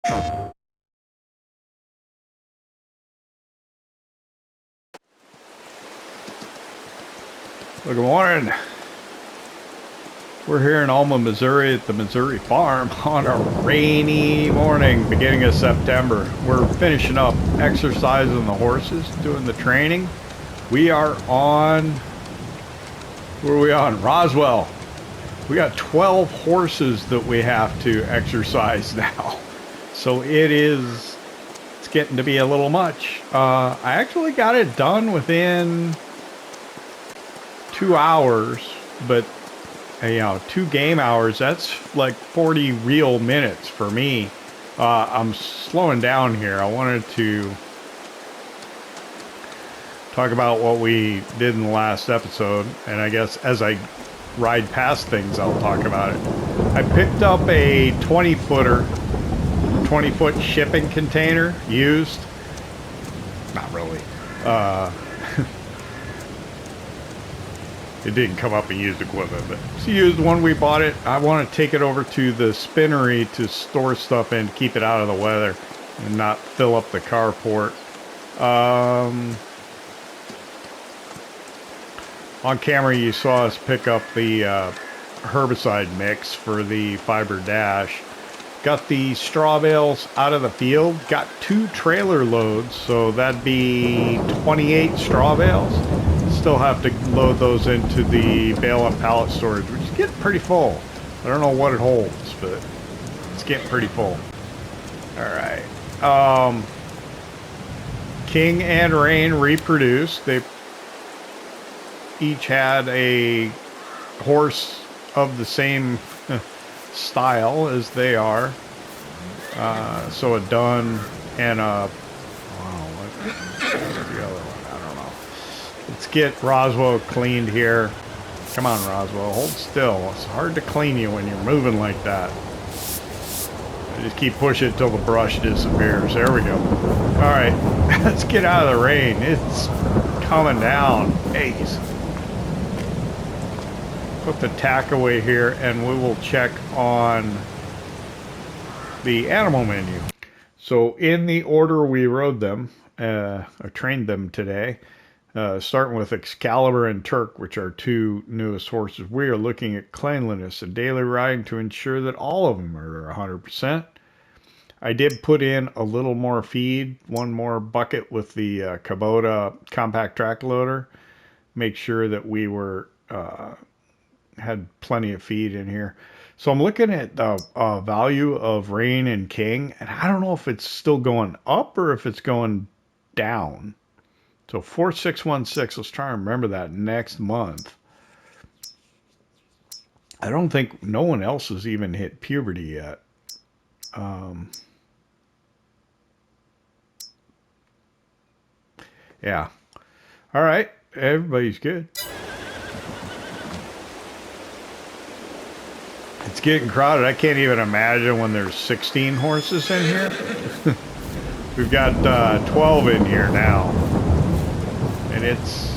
Well, good morning. We're here in Alma, Missouri at the Missouri farm on a rainy morning, beginning of September. We're finishing up exercising the horses, doing the training. We are on, where are we on? Roswell. We got 12 horses that we have to exercise now. So it's getting to be a little much. I actually got it done within 2 hours, but you know, 2 game hours, that's like 40 real minutes for me. I'm slowing down here. I wanted to talk about what we did in the last episode, and I guess as I ride past things, I'll talk about it. I picked up a 20-foot shipping container, used. Not really. It didn't come up in used equipment, but it's a used one. We bought it. I want to take it over to the spinnery to store stuff in, keep it out of the weather, and not fill up the carport. On camera, you saw us pick up the herbicide mix for the fiber dash. Got the straw bales out of the field. Got 2 trailer loads, so that'd be 28 straw bales. Still have to load those into the bale and pallet storage, which is getting pretty full. I don't know what it holds, but it's getting pretty full. Alright. King and Rain reproduced. They each had a horse of the same style as they are. So a dun and a... what's the other one? Let's get Roswell cleaned here. Come on, Roswell, hold still. It's hard to clean you when you're moving like that. I just keep pushing it till the brush disappears. There we go. All right, let's get out of the rain. It's coming down. Jeez. Put the tack away here, and we will check on the animal menu. So in the order we rode them, or trained them today, starting with Excalibur and Turk, which are 2 newest horses, we are looking at cleanliness and daily riding to ensure that all of them are 100%. I did put in a little more feed, 1 more bucket with the Kubota compact track loader. Make sure that we were had plenty of feed in here. So I'm looking at the value of Rain and King, and I don't know if it's still going up or if it's going down. So 4616, let's try and remember that next month. I don't think no one else has even hit puberty yet. Yeah. All right. Everybody's good. It's getting crowded. I can't even imagine when there's 16 horses in here. We've got 12 in here now. And it's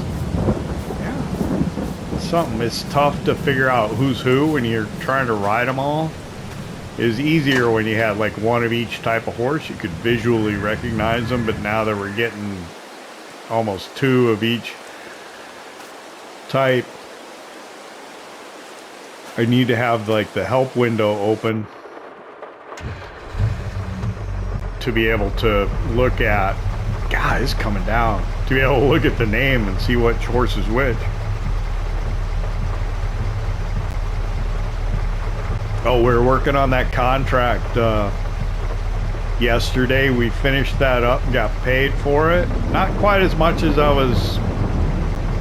something. It's tough to figure out who's who when you're trying to ride them all. It's easier when you had like 1 of each type of horse. You could visually recognize them, but now that we're getting almost 2 of each type, I need to have like the help window open to be able to look at, God, it's coming down, to be able to look at the name and see which horse is which. Oh, we're working on that contract. Yesterday we finished that up and got paid for it. Not quite as much as I was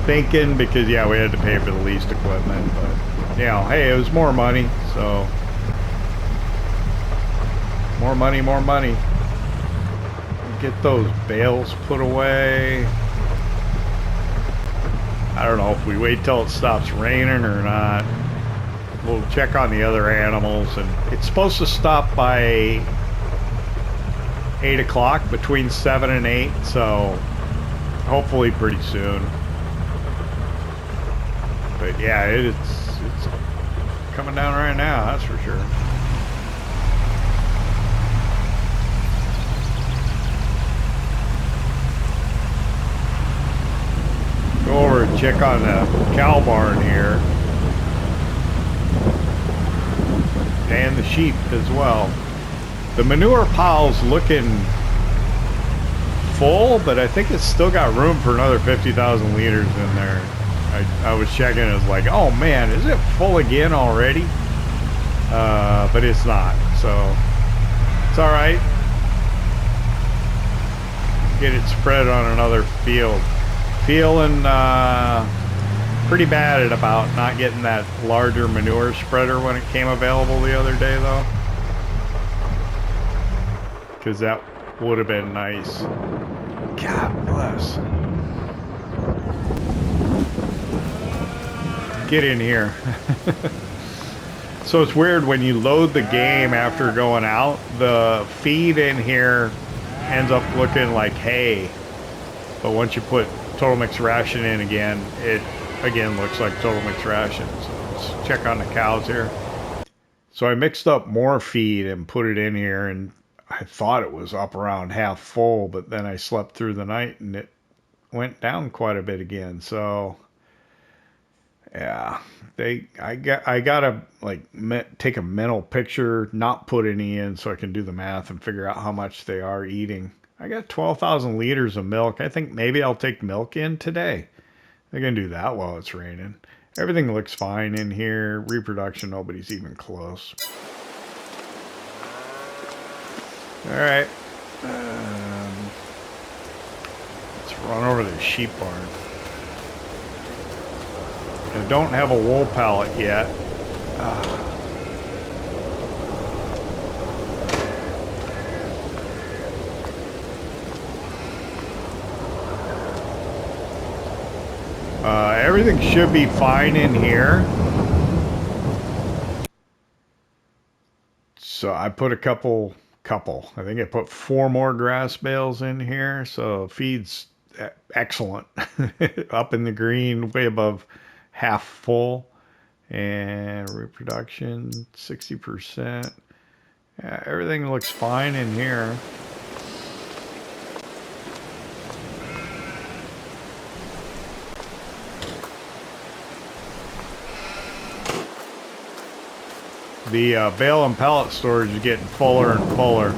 thinking, because yeah, we had to pay for the leased equipment, but you know, hey, it was more money, so more money. Get those bales put away. I don't know if we wait till it stops raining or not. We'll check on the other animals, and it's supposed to stop by 8 o'clock, between 7 and 8, so hopefully pretty soon. But yeah, it's coming down right now, that's for sure. check on the cow barn here. And the sheep as well. The manure pile's looking full, but I think it's still got room for another 50,000 liters in there. I was checking, it was like, oh man, is it full again already? But it's not, so it's all right. Get it spread on another field. Feeling pretty bad about not getting that larger manure spreader when it came available the other day, though, because that would have been nice. God bless. Get in here. So it's weird when you load the game after going out, the feed in here ends up looking like hay, but once you put total mix ration in again, it again looks like total mix ration. So let's check on the cows here. So I mixed up more feed and put it in here, and I thought it was up around half full, but then I slept through the night and it went down quite a bit again. So yeah, I gotta like take a mental picture, not put any in, so I can do the math and figure out how much they are eating. I got 12,000 liters of milk. I think maybe I'll take milk in today. I can do that while it's raining. Everything looks fine in here. Reproduction, nobody's even close. All right, let's run over to the sheep barn. I don't have a wool pallet yet. Everything should be fine in here. So I put a couple, I think I put 4 more grass bales in here. So feed's excellent. Up in the green, way above half full. And reproduction 60%. Yeah, everything looks fine in here. The bale and pallet storage is getting fuller and fuller,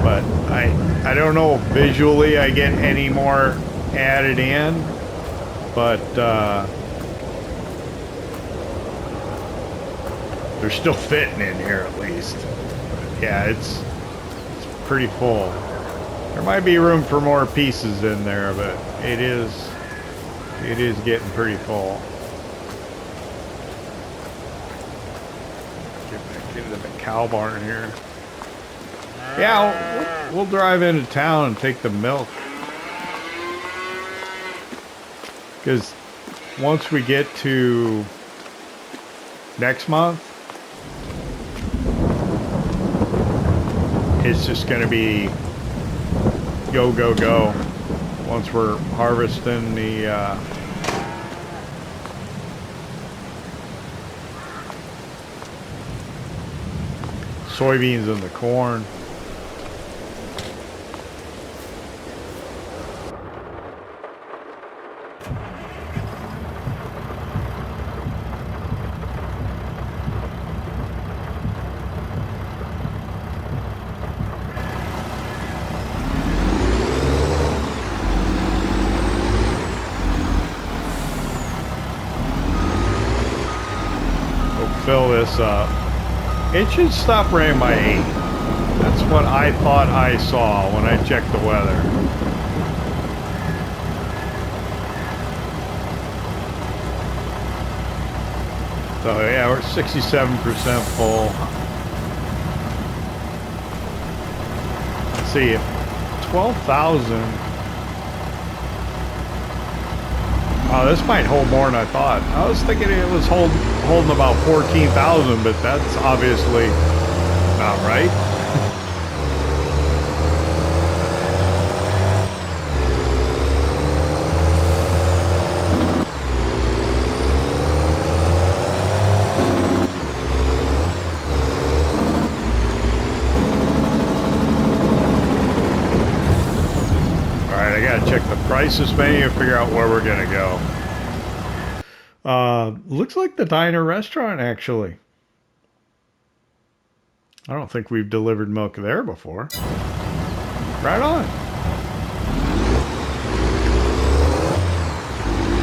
but I don't know if visually I get any more added in, but they're still fitting in here at least. But yeah, it's pretty full. There might be room for more pieces in there, but it is getting pretty full. Into the cow barn here. Yeah, we'll drive into town and take the milk, because once we get to next month, it's just going to be go go go once we're harvesting the soybeans and the corn. We'll fill this up. It should stop raining by 8. That's what I thought I saw when I checked the weather. So yeah, we're 67% full. Let's see, 12,000. Oh, this might hold more than I thought. I was thinking it was holding about 14,000, but that's obviously not right. All right, I gotta check the prices menu and figure out where we're gonna go. Looks like the diner restaurant, actually. I don't think we've delivered milk there before. Right on.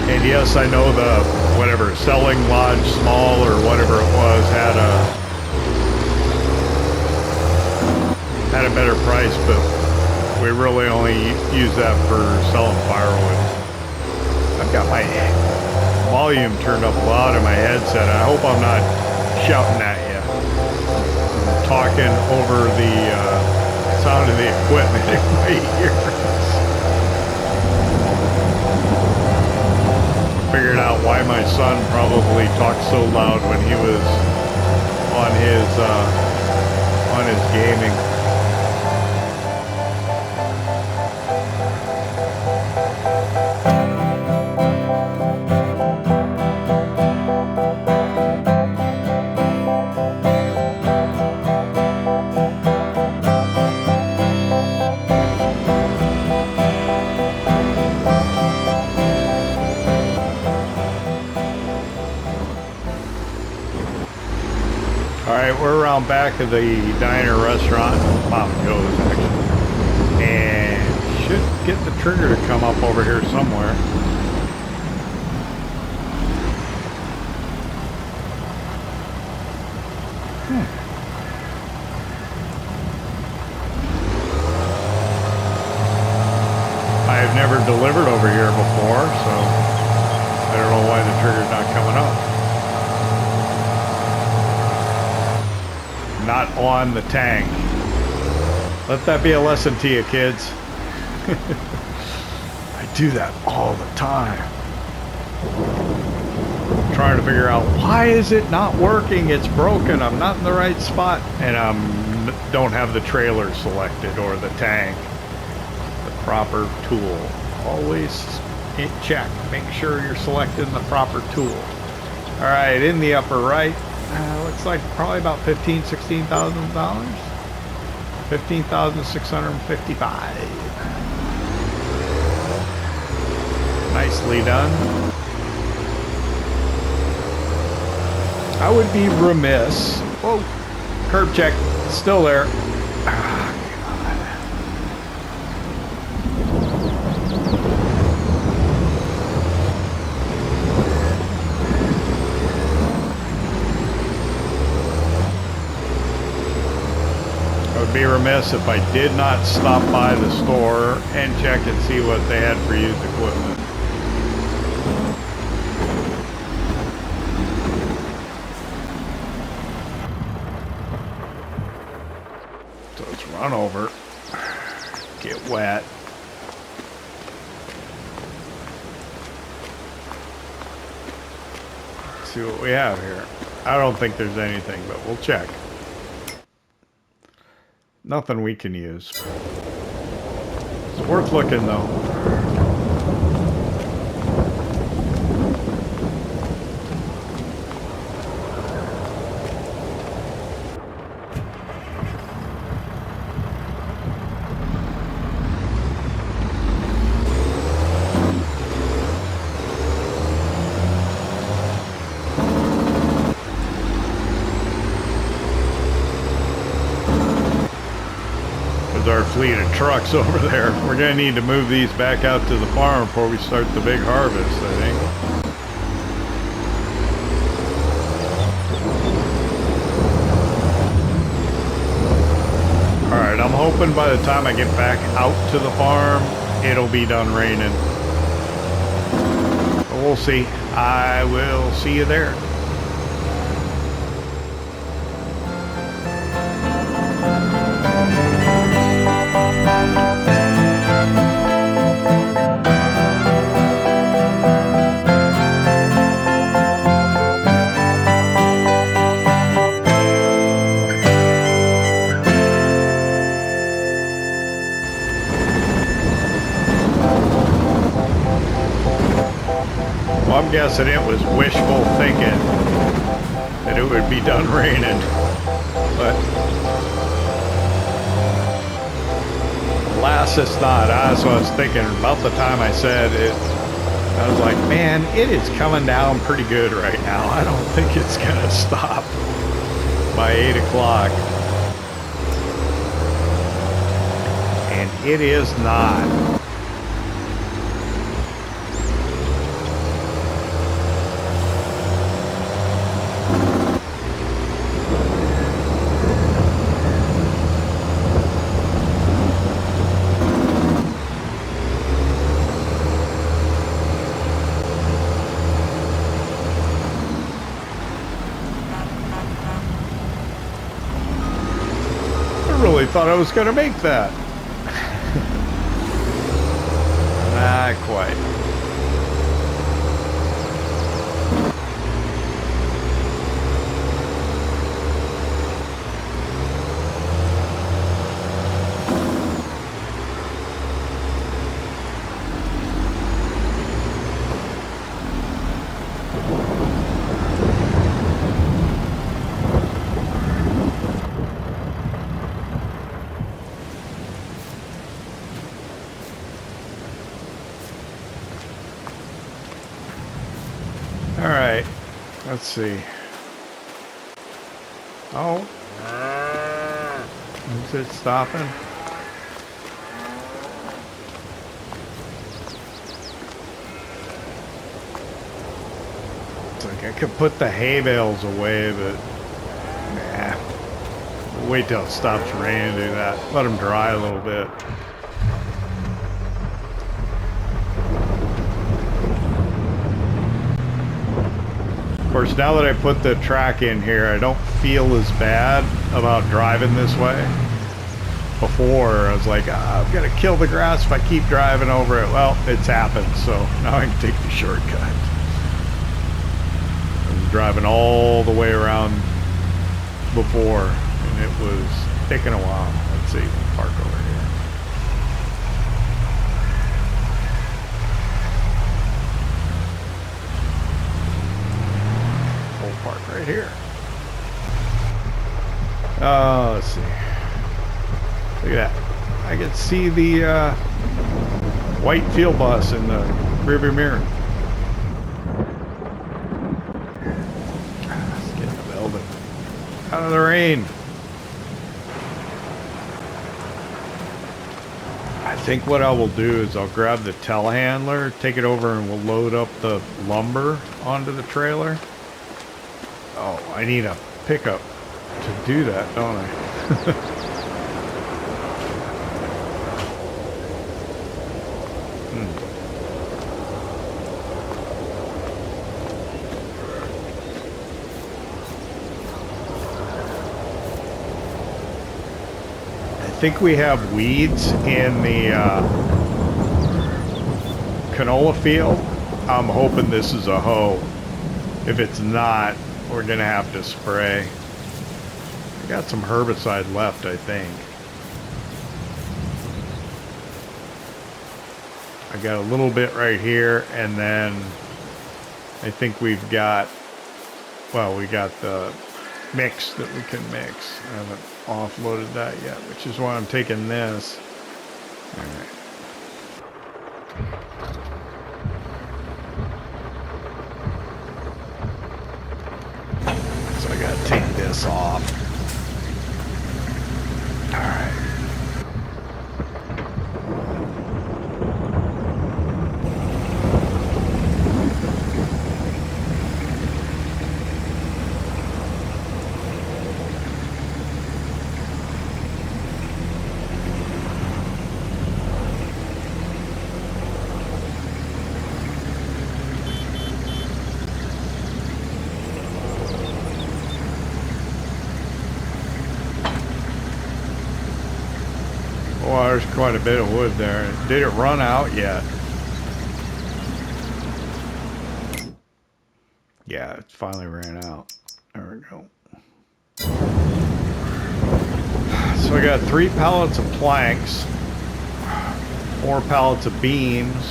And yes, I know the, whatever, selling lodge small or whatever it was had a better price, but we really only use that for selling firewood. I've got my volume turned up loud in my headset. I hope I'm not shouting at you. I'm talking over the sound of the equipment in my ears. Figured out why my son probably talked so loud when he was on his gaming. We're around back of the diner restaurant, Mom Joe's actually, and should get the trigger to come up over here somewhere. I've never delivered over here before, so I don't know why the trigger's not coming up. Not on the tank. Let that be a lesson to you, kids. I do that all the time. I'm trying to figure out why is it not working? It's broken. I'm not in the right spot, and don't have the trailer selected or the tank. The proper tool. Always check. Make sure you're selecting the proper tool. All right, in the upper right. Looks like probably about $16,000. $15,655. Nicely done. I would be remiss. Whoa, curb check, still there. Be remiss if I did not stop by the store and check and see what they had for used equipment. So let's run over, get wet. Let's see what we have here. I don't think there's anything, but we'll check. Nothing we can use. It's worth looking though. Our fleet of trucks over there. We're going to need to move these back out to the farm before we start the big harvest, I think. Alright, I'm hoping by the time I get back out to the farm, it'll be done raining. But we'll see. I will see you there. I'm guessing it was wishful thinking that it would be done raining, but alas, it's not. That's what I was thinking about the time I said it. I was like, man, it is coming down pretty good right now. I don't think it's going to stop by 8 o'clock. And it is not. Thought I was going to make that. Not quite. Alright, let's see. Oh. Is it stopping? It's like I could put the hay bales away, but nah. Wait till it stops raining to do that. Let them dry a little bit. Of course, now that I put the track in here, I don't feel as bad about driving this way. Before, I was like, I'm going to kill the grass if I keep driving over it. Well, it's happened, so now I can take the shortcut. I was driving all the way around before, and it was taking a while. Let's see, park over here. Park right here. Oh, let's see. Look at that. I can see the white field bus in the rearview mirror. Let's get in the building. Out of the rain. I think what I will do is I'll grab the telehandler, take it over, and we'll load up the lumber onto the trailer. Oh, I need a pickup to do that, don't I? I think we have weeds in the canola field. I'm hoping this is a hoe. If it's not, we're gonna have to spray. I got some herbicide left, I think. I got a little bit right here, and then I think we've got, well, we got the mix that we can mix. I haven't offloaded that yet, which is why I'm taking this. All right. So I gotta take this off. All right. Well, there's quite a bit of wood there. Did it run out yet? Yeah, it finally ran out. There we go. So I got 3 pallets of planks, 4 pallets of beams,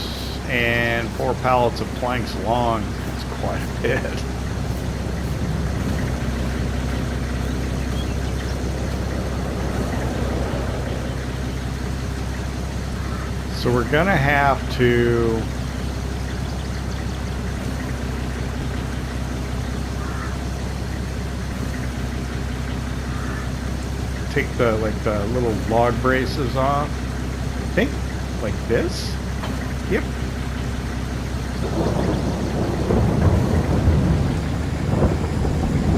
and 4 pallets of planks long. That's quite a bit. So we're gonna have to take the little log braces off. I think like this. Yep.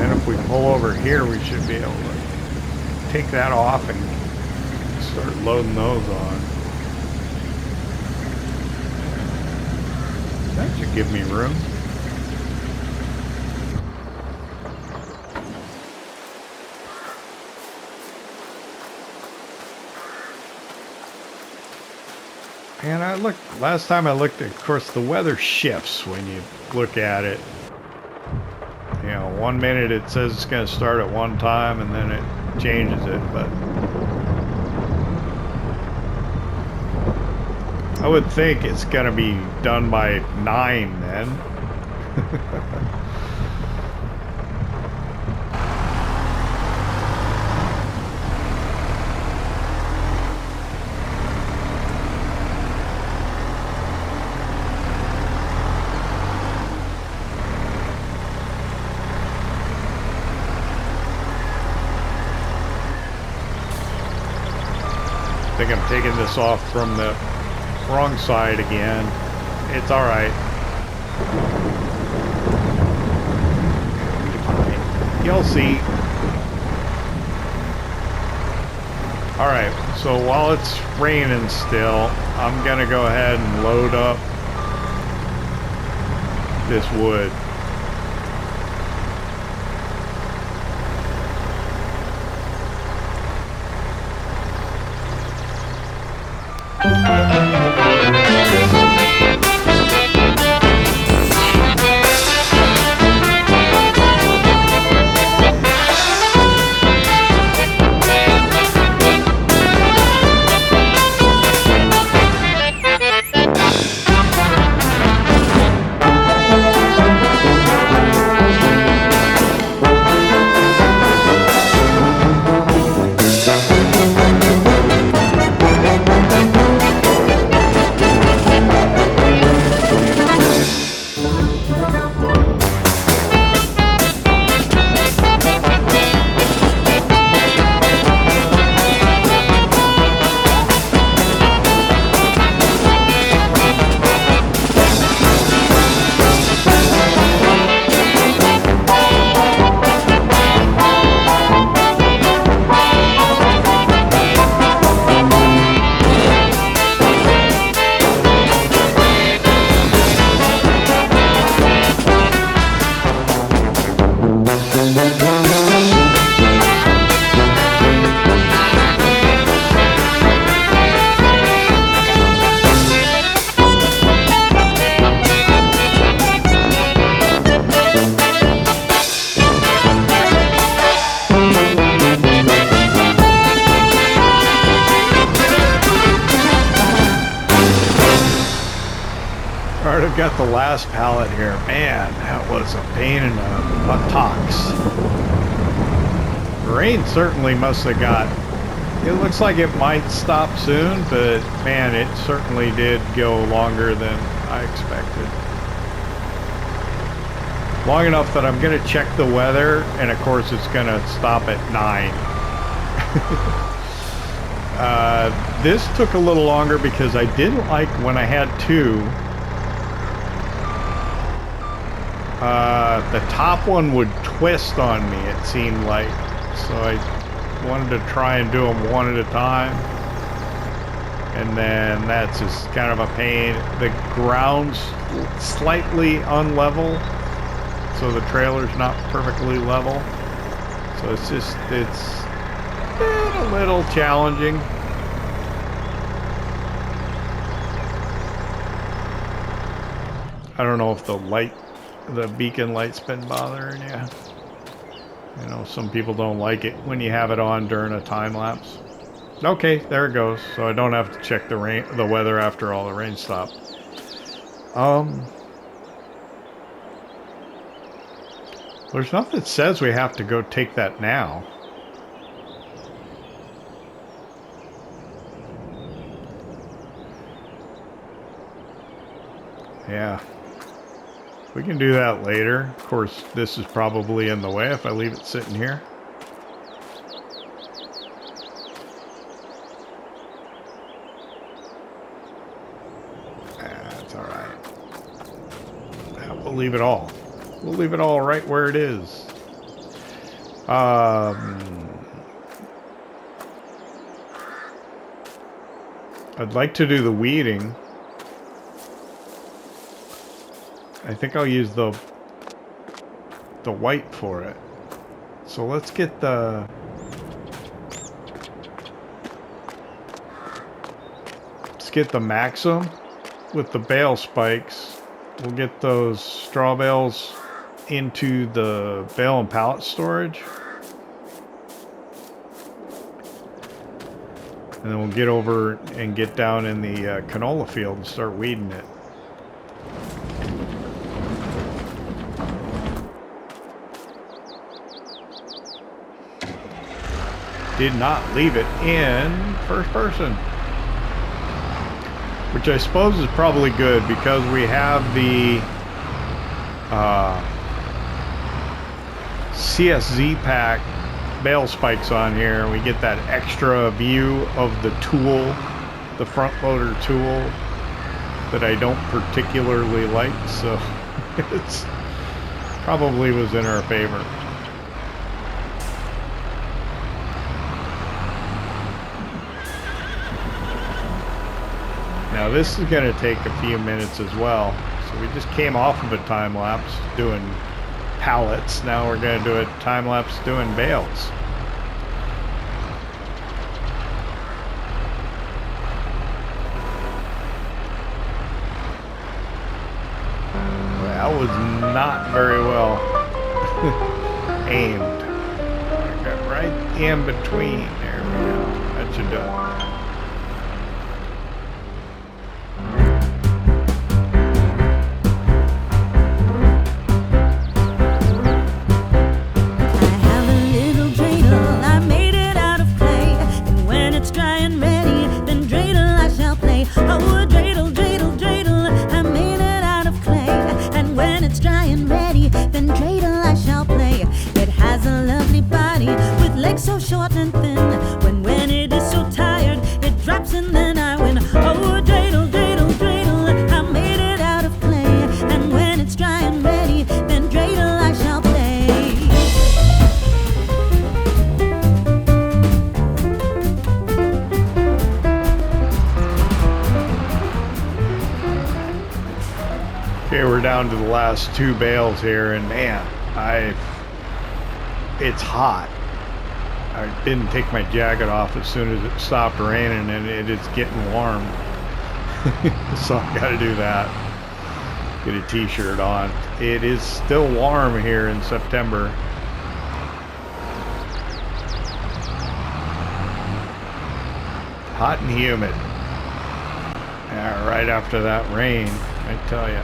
And if we pull over here, we should be able to take that off and start loading those on. That should give me room. And I looked, last time I looked, of course, the weather shifts when you look at it. You know, 1 minute it says it's going to start at one time and then it changes it, but I would think it's going to be done by 9 then. I think I'm taking this off from the wrong side again. It's all right. You'll see. All right, so while it's raining still, I'm gonna go ahead and load up this wood. I've got the last pallet here. Man, that was a pain in the buttocks. The rain certainly must have got... It looks like it might stop soon, but man, it certainly did go longer than I expected. Long enough that I'm going to check the weather, and of course it's going to stop at 9. This took a little longer because I didn't like when I had 2. The top one would twist on me, it seemed like, so I wanted to try and do them one at a time, and then that's just kind of a pain. The ground's slightly unlevel, so the trailer's not perfectly level, so it's been a little challenging. I don't know if the beacon light's been bothering you. You know, some people don't like it when you have it on during a time lapse. Okay, there it goes. So I don't have to check the weather after all the rain stopped. There's nothing that says we have to go take that now. Yeah. We can do that later. Of course, this is probably in the way if I leave it sitting here. It's all right. We'll leave it all. We'll leave it all right where it is. I'd like to do the weeding. I think I'll use the white for it. So let's get the Maxim with the bale spikes. We'll get those straw bales into the bale and pallet storage. And then we'll get over and get down in the canola field and start weeding it. Did not leave it in first person. Which I suppose is probably good because we have the CSZ pack bale spikes on here. We get that extra view of the tool, the front loader tool, that I don't particularly like, so it's probably was in our favor. Now this is going to take a few minutes as well. So we just came off of a time lapse doing pallets. Now we're going to do a time lapse doing bales. That was not very well aimed. I got right in between. There we go. That should do it. So short and thin, when it is so tired, it drops and then I win. Oh, dreidel, dreidel, dreidel, I made it out of clay. And when it's dry and ready, then dreidel I shall play. Okay, we're down to the last two bales here, and man, it's hot. I didn't take my jacket off as soon as it stopped raining, and it is getting warm. So I gotta do that. Get a t-shirt on. It is still warm here in September. Hot and humid. Yeah, right after that rain, I tell you.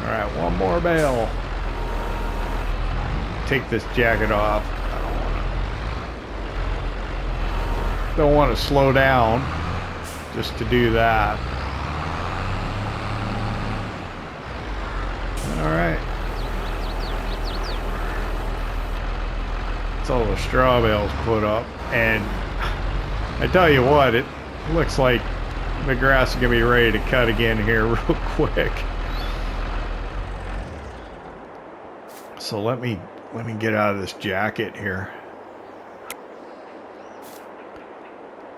All right, one more bale. Take this jacket off. Don't want to slow down just to do that. All right. That's all the straw bales put up, and I tell you what, it looks like the grass is gonna be ready to cut again here real quick. So let me get out of this jacket here.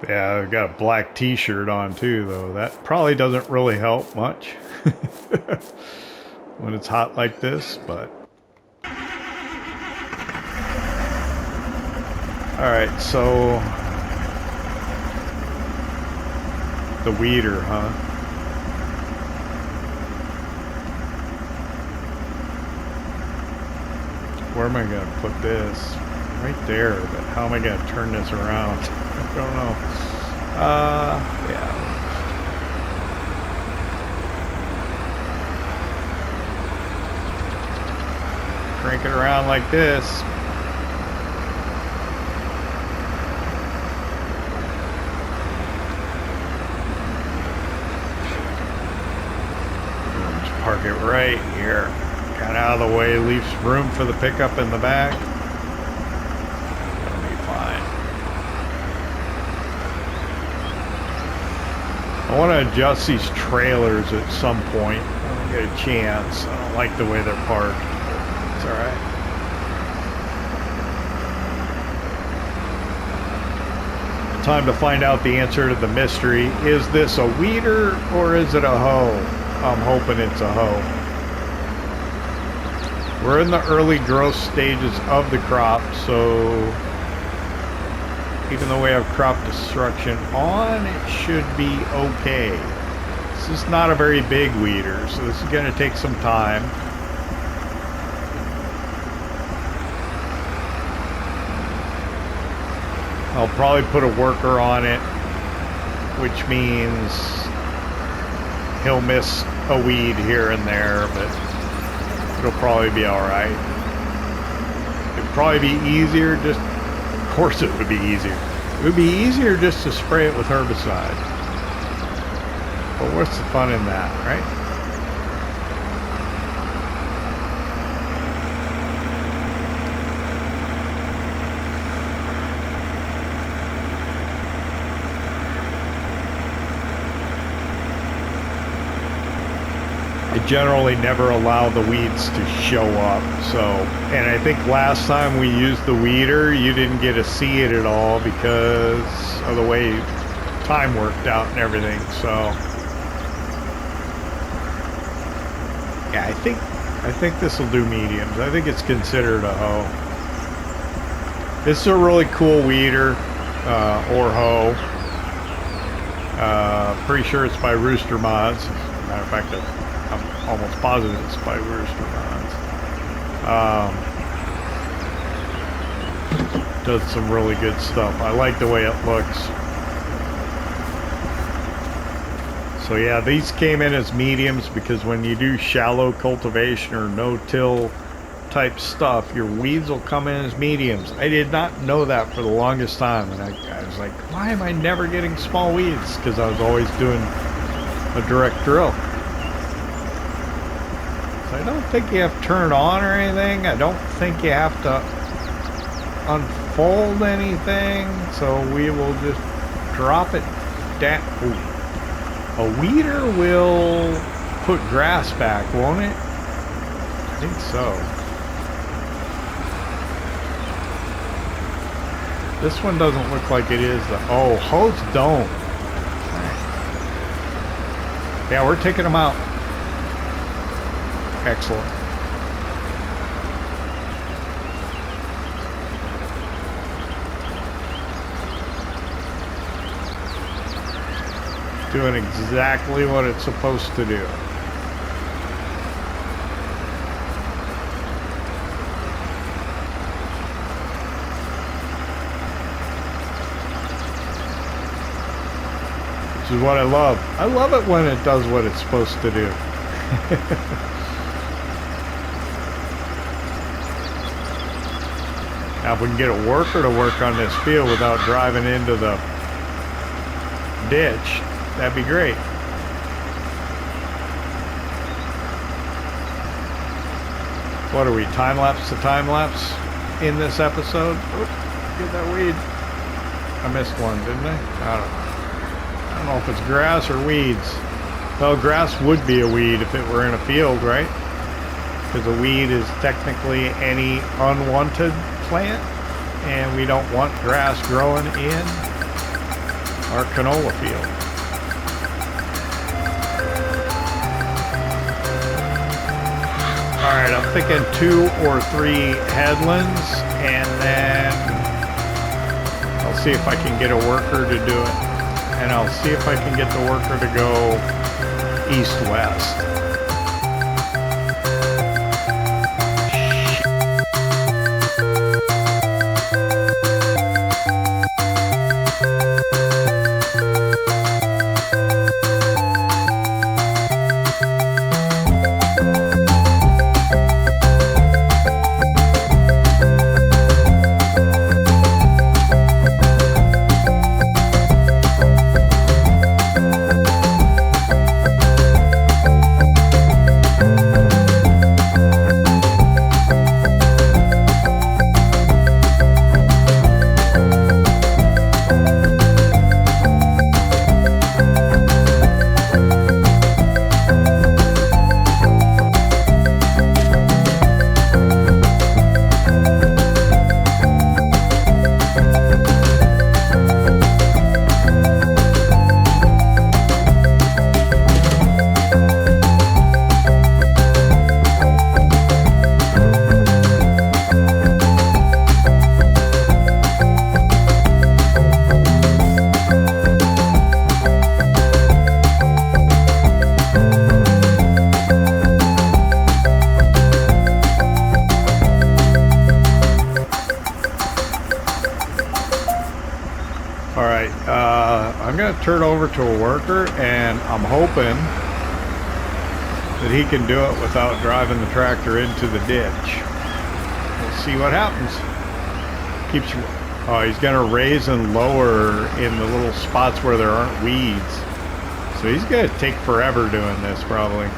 Yeah, I've got a black t-shirt on too, though. That probably doesn't really help much when it's hot like this, but... Alright, so... The weeder, huh? Where am I going to put this? Right there, but how am I going to turn this around? I don't know. Yeah. Crank it around like this. Just park it right here. Kind of out of the way, leaves room for the pickup in the back. I want to adjust these trailers at some point when I get a chance. I don't like the way they're parked. It's all right. Time to find out the answer to the mystery. Is this a weeder or is it a hoe? I'm hoping it's a hoe. We're in the early growth stages of the crop, so even though we have crop destruction on, it should be okay. This is not a very big weeder, so this is going to take some time. I'll probably put a worker on it, which means he'll miss a weed here and there, but it'll probably be alright. It'd probably be easier just, of course it would be easier. It would be easier just to spray it with herbicide. But what's the fun in that, right? I generally never allow the weeds to show up, so, and I think last time we used the weeder, you didn't get to see it at all because of the way time worked out and everything, so. Yeah, I think this will do mediums. I think it's considered a hoe. This is a really cool weeder, or hoe. Pretty sure it's by Rooster Mods. As a matter of fact, I'm almost positive it's by Rooster Mods. Does some really good stuff. I like the way it looks. So yeah, these came in as mediums because when you do shallow cultivation or no-till type stuff, your weeds will come in as mediums. I did not know that for the longest time, and I was like, why am I never getting small weeds? Because I was always doing a direct drill. I don't think you have to turn it on or anything. I don't think you have to unfold anything. So we will just drop it down. Ooh. A weeder will put grass back, won't it? I think so. This one doesn't look like it is. Oh, hoes don't. Yeah, we're taking them out. Excellent. Doing exactly what it's supposed to do. Which is what I love. I love it when it does what it's supposed to do. Now if we can get a worker to work on this field without driving into the ditch, that'd be great. What are we, time-lapse to time-lapse in this episode? Oop, get that weed. I missed one, didn't I? I don't know if it's grass or weeds. Well, grass would be a weed if it were in a field, right? Because a weed is technically any unwanted plant, and we don't want grass growing in our canola field. Alright, I'm thinking 2 or 3 headlands, and then I'll see if I can get a worker to do it. And I'll see if I can get the worker to go east-west. I'm going to turn over to a worker, and I'm hoping that he can do it without driving the tractor into the ditch. We'll see what happens. Keeps. Oh, he's going to raise and lower in the little spots where there aren't weeds. So he's going to take forever doing this, probably.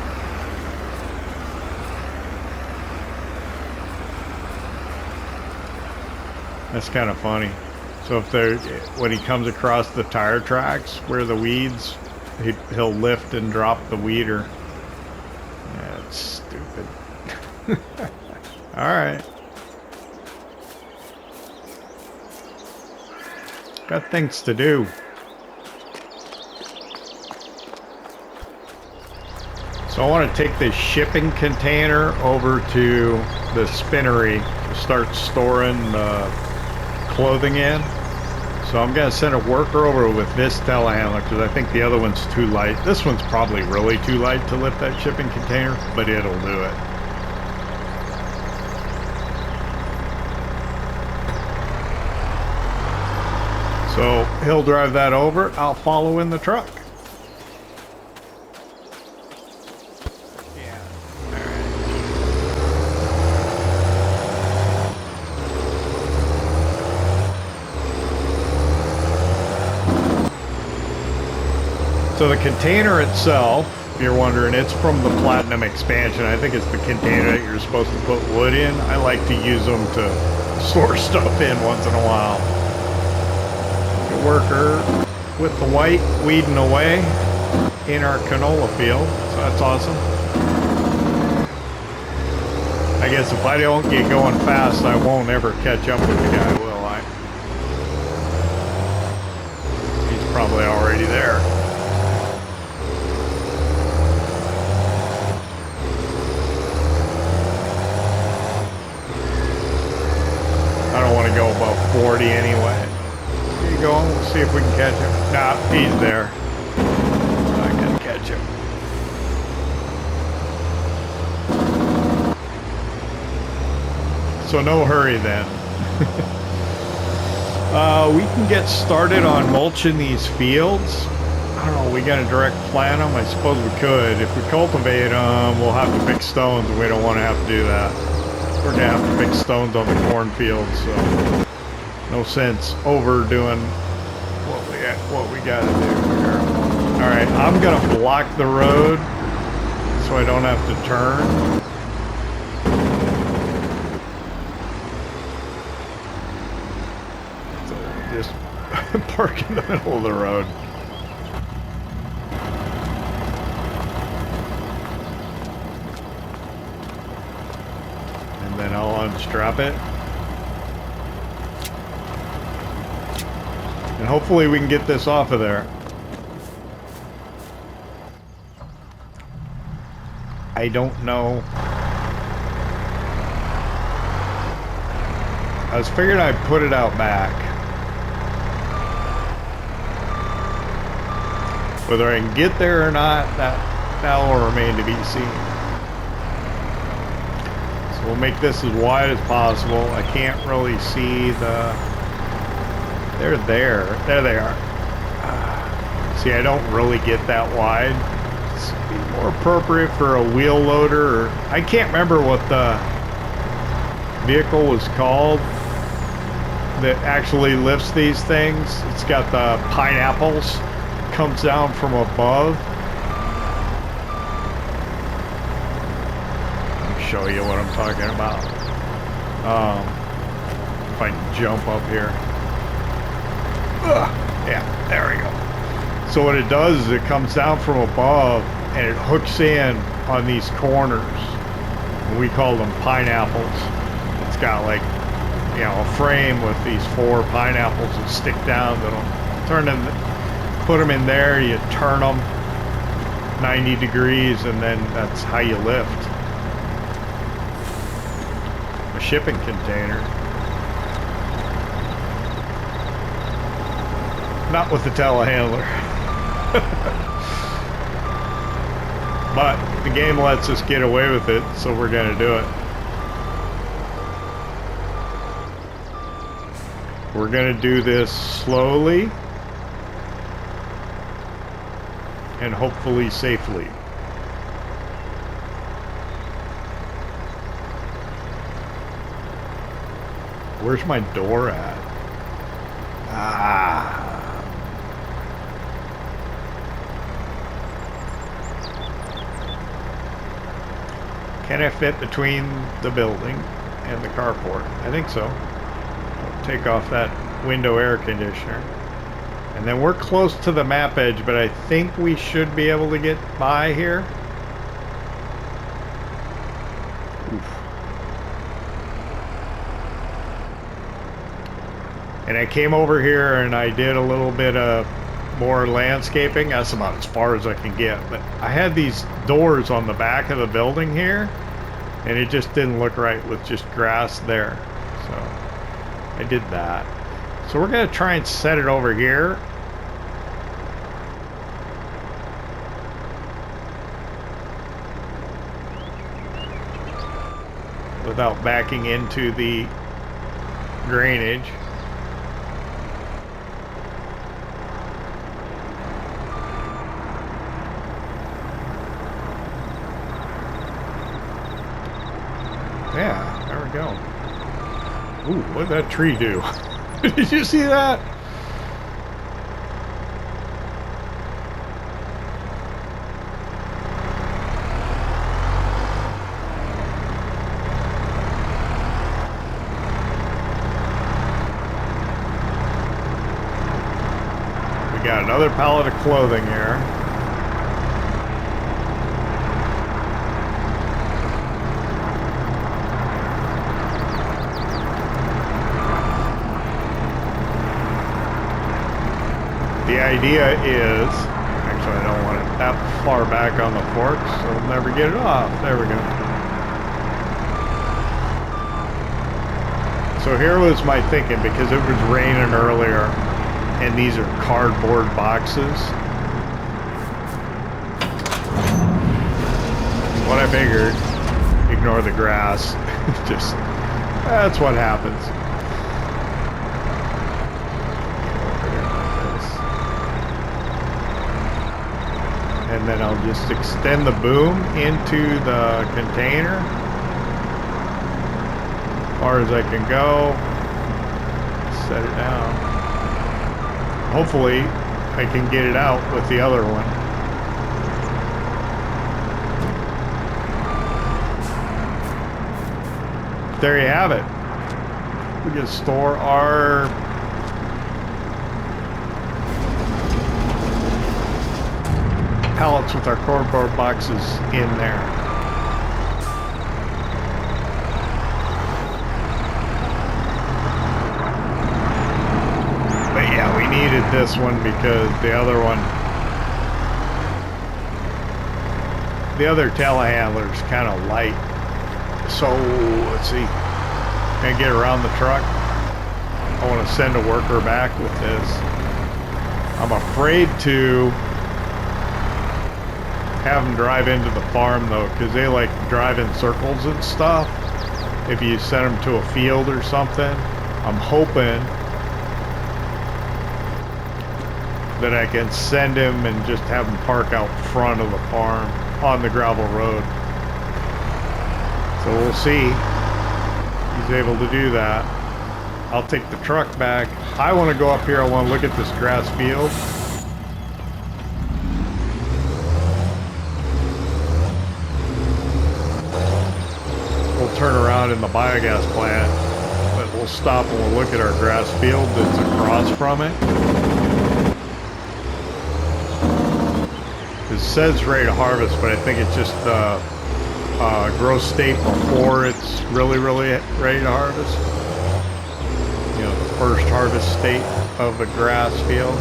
That's kind of funny. So if there, when he comes across the tire tracks where the weeds, he'll lift and drop the weeder. That's stupid. All right. Got things to do. So I want to take this shipping container over to the spinnery to start storing clothing in. So I'm going to send a worker over with this telehandler because I think the other one's too light. This one's probably really too light to lift that shipping container, but it'll do it. So he'll drive that over. I'll follow in the truck. So the container itself, if you're wondering, it's from the Platinum expansion. I think it's the container that you're supposed to put wood in. I like to use them to store stuff in once in a while. The worker with the white weeding away in our canola field, so that's awesome. I guess if I don't get going fast, I won't ever catch up with the guy, will I? He's probably already there. I don't want to go above 40 anyway. Here you go. We'll see if we can catch him. Nah, he's there. I can catch him. So no hurry then. We can get started on mulching these fields. I don't know. We got to direct plant them. I suppose we could. If we cultivate them, we'll have to pick stones, and we don't want to have to do that. We're going to have to pick stones on the cornfield, so no sense overdoing what we got to do here. All right, I'm going to block the road so I don't have to turn. So just park in the middle of the road. And then I'll unstrap it. And hopefully we can get this off of there. I don't know. I was figuring I'd put it out back. Whether I can get there or not, that will remain to be seen. So we'll make this as wide as possible. I can't really see the... They're there. There they are. See, I don't really get that wide. It's more appropriate for a wheel loader. Or, I can't remember what the vehicle was called that actually lifts these things. It's got the pineapples. Comes down from above. Let me show you what I'm talking about. If I can jump up here. Yeah, there we go. So what it does is it comes down from above and it hooks in on these corners. We call them pineapples. It's got like, you know, a frame with these 4 pineapples that stick down that'll turn them, put them in there, you turn them 90 degrees and then that's how you lift a shipping container. Not with the telehandler. But the game lets us get away with it, so we're going to do it. We're going to do this slowly and hopefully safely. Where's my door at? Ah. Can I fit between the building and the carport? I think so. I'll take off that window air conditioner. And then we're close to the map edge, but I think we should be able to get by here. Oof. And I came over here and I did a little bit of more landscaping. That's about as far as I can get. But I had these doors on the back of the building here, and it just didn't look right with just grass there. So I did that. So we're going to try and set it over here. Without backing into the drainage. Yeah, there we go. Ooh, what did that tree do? Did you see that? We got another pallet of clothing here. The idea is, actually I don't want it that far back on the forks, so we'll never get it off. There we go. So here was my thinking, because it was raining earlier, and these are cardboard boxes. What I figured, ignore the grass, just, that's what happens. And then I'll just extend the boom into the container as far as I can go. Set it down. Hopefully I can get it out with the other one. There you have it. We can store our pallets with our cardboard boxes in there. But yeah, we needed this one because the other telehandler's kind of light. So let's see, can I get around the truck? I want to send a worker back with this. I'm afraid to have them drive into the farm though, because they like drive in circles and stuff if you send them to a field or something. I'm hoping that I can send him and just have him park out front of the farm on the gravel road. So we'll see. He's able to do that. I'll take the truck back. I want to go up here. I want to look at this grass field. We'll turn around in the biogas plant, but we'll stop and we'll look at our grass field that's across from it. It says ready to harvest, but I think it's just the growth state before it's really ready to harvest. You know, the first harvest state of the grass field.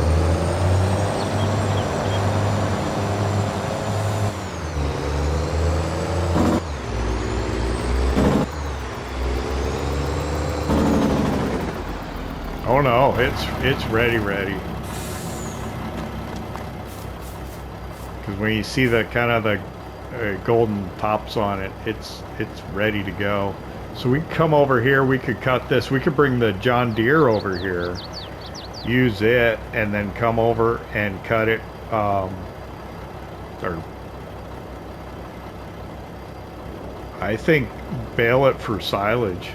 Oh no, it's ready. Because when you see the kind of the golden tops on it, it's ready to go. So we can come over here, we could cut this, we could bring the John Deere over here, use it, and then come over and cut it Or I think bale it for silage.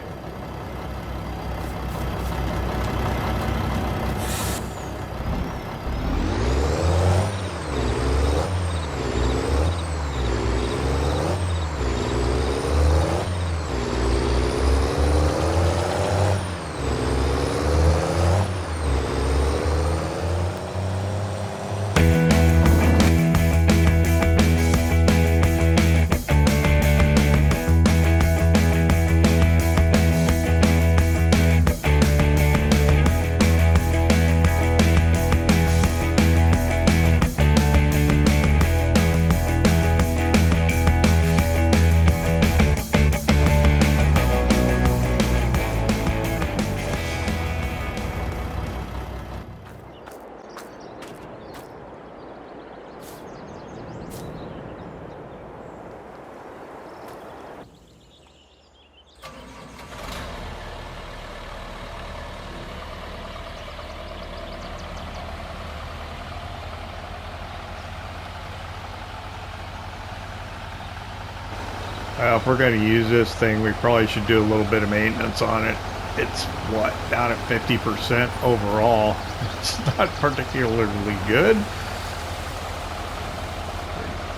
If we're going to use this thing, we probably should do a little bit of maintenance on it. It's, what, down at 50% overall. It's not particularly good.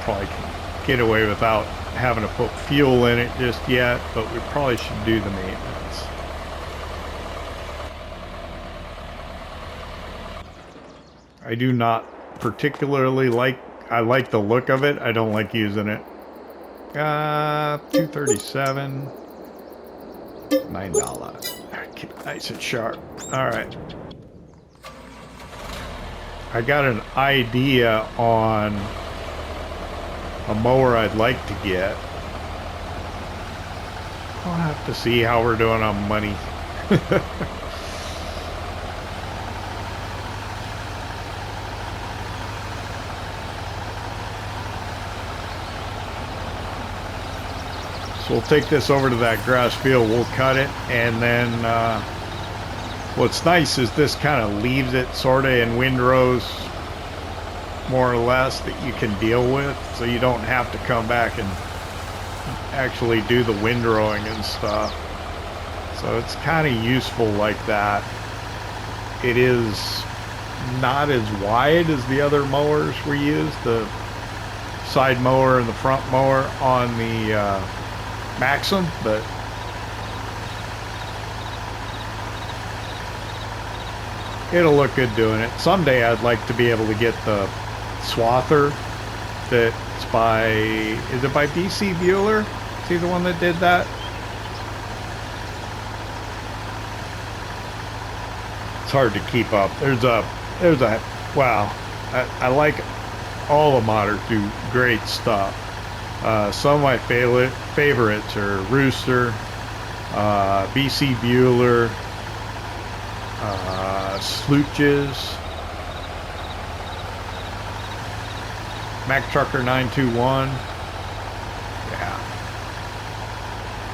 Probably can get away without having to put fuel in it just yet, but we probably should do the maintenance. I do not particularly I like the look of it. I don't like using it. 237. $9. Keep it nice and sharp. Alright. I got an idea on a mower I'd like to get. I'll have to see how we're doing on money. We'll take this over to that grass field, we'll cut it, and then what's nice is this kind of leaves it sort of in windrows, more or less, that you can deal with, so you don't have to come back and actually do the windrowing and stuff. So it's kind of useful like that. It is not as wide as the other mowers we use, the side mower and the front mower on the Maxim, but it'll look good doing it. Someday I'd like to be able to get the swather that's by, is it by Bcbuhler? Is he the one that did that? It's hard to keep up. There's a wow, I like all the modders do great stuff. Some of my favorites are Rooster, Bcbuhler, Sleutjes, Mack Trucker 921. Yeah,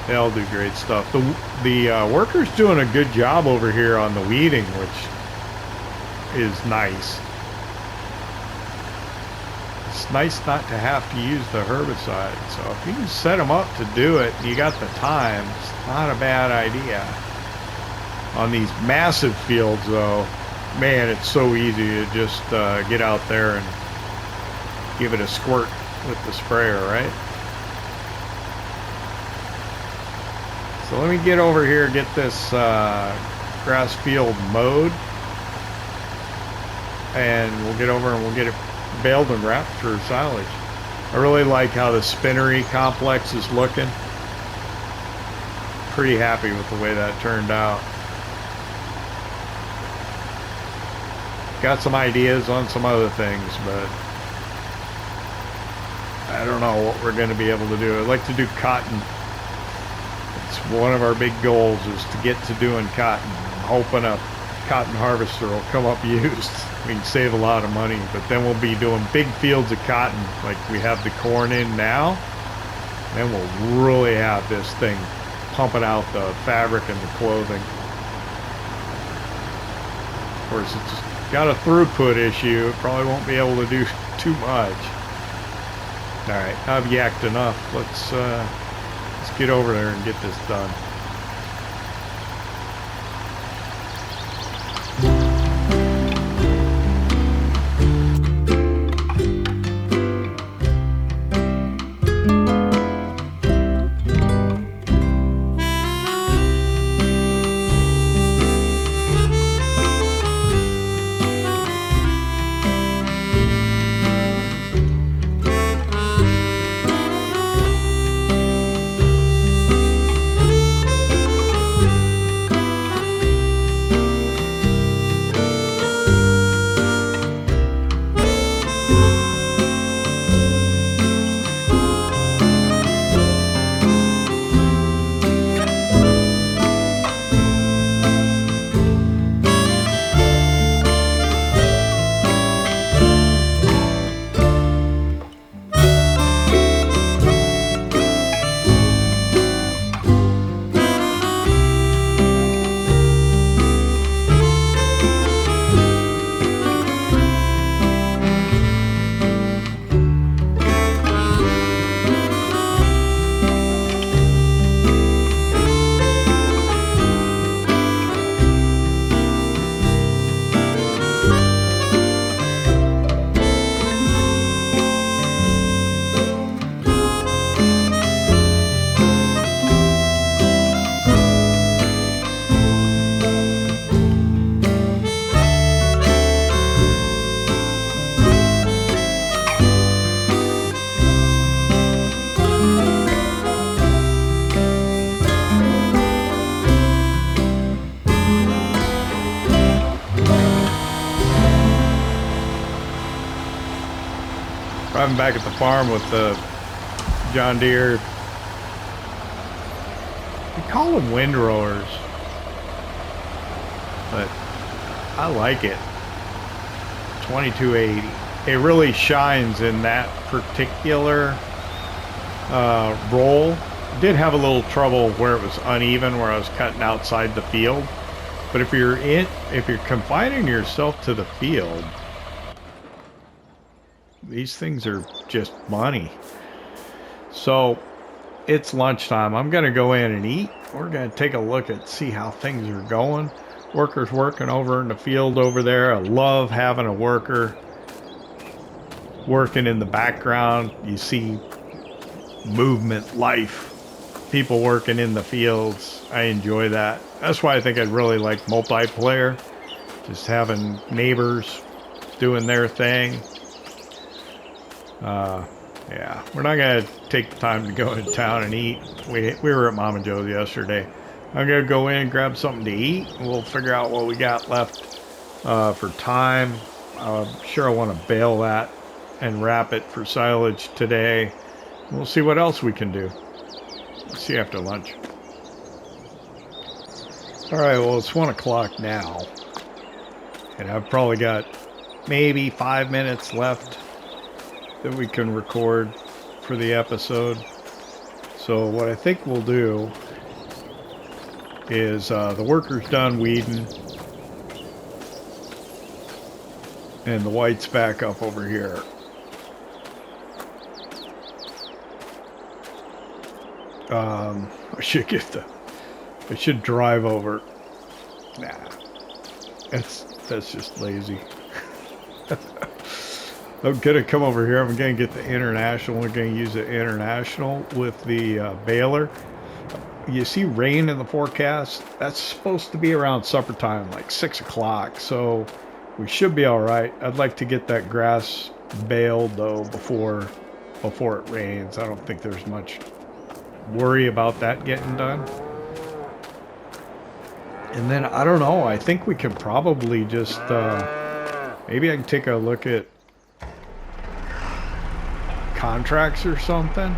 they all do great stuff. The workers doing a good job over here on the weeding, which is nice. It's nice not to have to use the herbicide, so if you can set them up to do it, you got the time, it's not a bad idea. On these massive fields though, man, it's so easy to just get out there and give it a squirt with the sprayer, right? So let me get over here, get this grass field mowed, and we'll get over and we'll get it baled and wrapped for silage. I really like how the spinnery complex is looking. Pretty happy with the way that turned out. Got some ideas on some other things, but I don't know what we're going to be able to do. I'd like to do cotton. It's one of our big goals is to get to doing cotton. I'm hoping a cotton harvester will come up used. We can save a lot of money, but then we'll be doing big fields of cotton like we have the corn in now. Then we'll really have this thing pumping out the fabric and the clothing. Of course, it's got a throughput issue. It probably won't be able to do too much. All right, I've yacked enough. Let's get over there and get this done. Driving back at the farm with the John Deere. We call them windrowers, but I like it. 2280. It really shines in that particular roll. Did have a little trouble where it was uneven, where I was cutting outside the field. But if you're confining yourself to the field, these things are just money. So it's lunchtime. I'm gonna go in and eat. We're gonna take a look at see how things are going. Workers working over in the field over there. I love having a worker working in the background. You see movement, life, people working in the fields. I enjoy that. That's why I think I'd really like multiplayer. Just having neighbors doing their thing. Yeah, we're not gonna take the time to go in town and eat. We were at Mom and Joe's yesterday. I'm gonna go in and grab something to eat, and we'll figure out what we got left for time. I'm sure I want to bale that and wrap it for silage today. We'll see what else we can do. We'll see after lunch. All right, well, it's 1 o'clock now, and I've probably got maybe 5 minutes left that we can record for the episode. So what I think we'll do is the worker's done weeding and the white's back up over here. I should drive over. Nah, that's just lazy. I'm gonna come over here. I'm gonna get the International. We're gonna use the International with the baler. You see rain in the forecast. That's supposed to be around supper time, like 6 o'clock. So we should be all right. I'd like to get that grass baled though before it rains. I don't think there's much worry about that getting done. And then I don't know. I think we could probably just maybe I can take a look at contracts or something.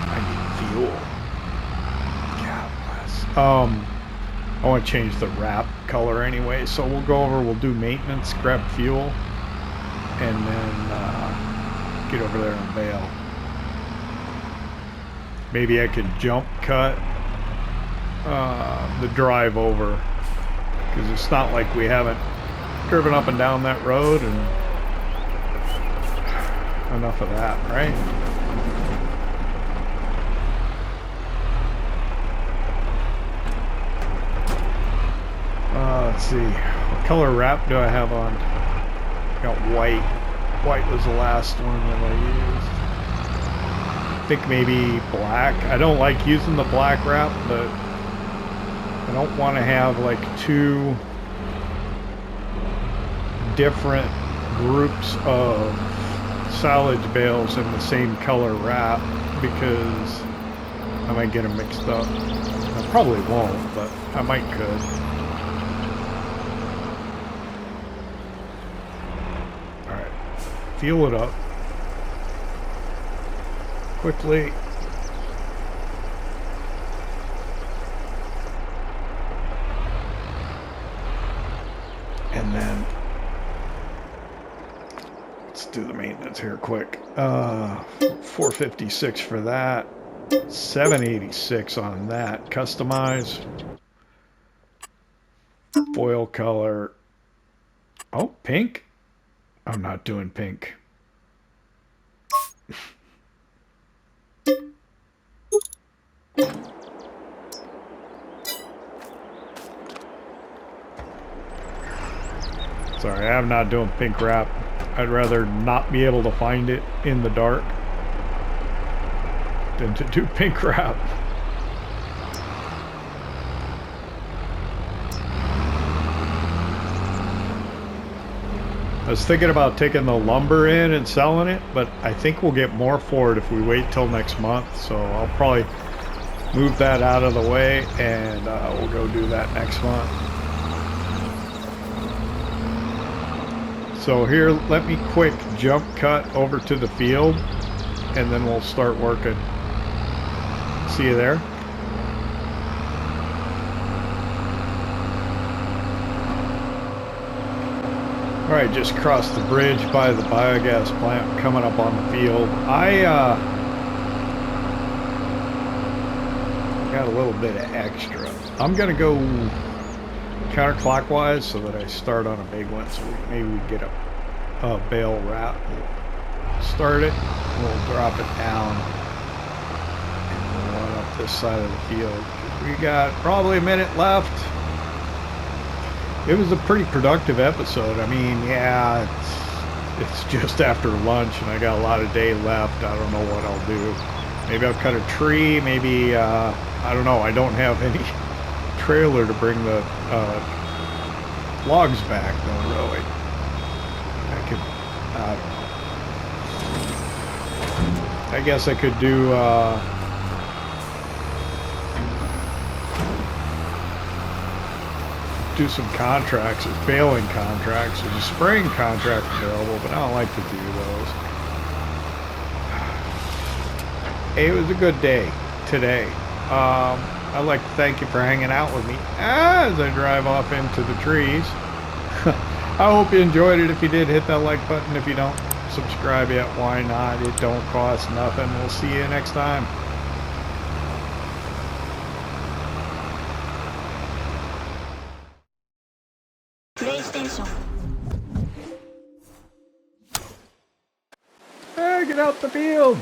I need fuel. God bless. I want to change the wrap color anyway, so we'll go over, we'll do maintenance, grab fuel, and then get over there and bale. Maybe I could jump cut the drive over, because it's not like we haven't driven up and down that road, and enough of that, right? Let's see. What color wrap do I have on? Got white. White was the last one that I used. I think maybe black. I don't like using the black wrap, but I don't want to have like two different groups of silage bales in the same color wrap because I might get them mixed up. I probably won't, but I might could. Alright, fuel it up quickly. And then let's do the maintenance here quick. 456 for that. 786 on that. Customize. Foil color. Oh, pink? I'm not doing pink. Sorry, I'm not doing pink wrap. I'd rather not be able to find it in the dark than to do pink wrap. I was thinking about taking the lumber in and selling it, but I think we'll get more for it if we wait till next month. So I'll probably move that out of the way and we'll go do that next month. So here, let me quick jump cut over to the field and then we'll start working. See you there. All right, just crossed the bridge by the biogas plant, coming up on the field. I got a little bit of extra. I'm gonna go counterclockwise so that I start on a big one, so maybe we get a bale wrap. We'll start it, we'll drop it down, and we'll run up this side of the field. We got probably a minute left. It was a pretty productive episode. I mean, yeah, it's just after lunch and I got a lot of day left. I don't know what I'll do. Maybe I'll cut a tree. Maybe, I don't know. I don't have any trailer to bring the logs back, though, really. I could, I don't know. I guess I could do, some contracts, there's baling contracts, there's a spraying contract available, but I don't like to do those. Hey, it was a good day today. I'd like to thank you for hanging out with me as I drive off into the trees. I hope you enjoyed it. If you did, hit that like button. If you don't subscribe yet, why not? It don't cost nothing. We'll see you next time. Hey, get out the field!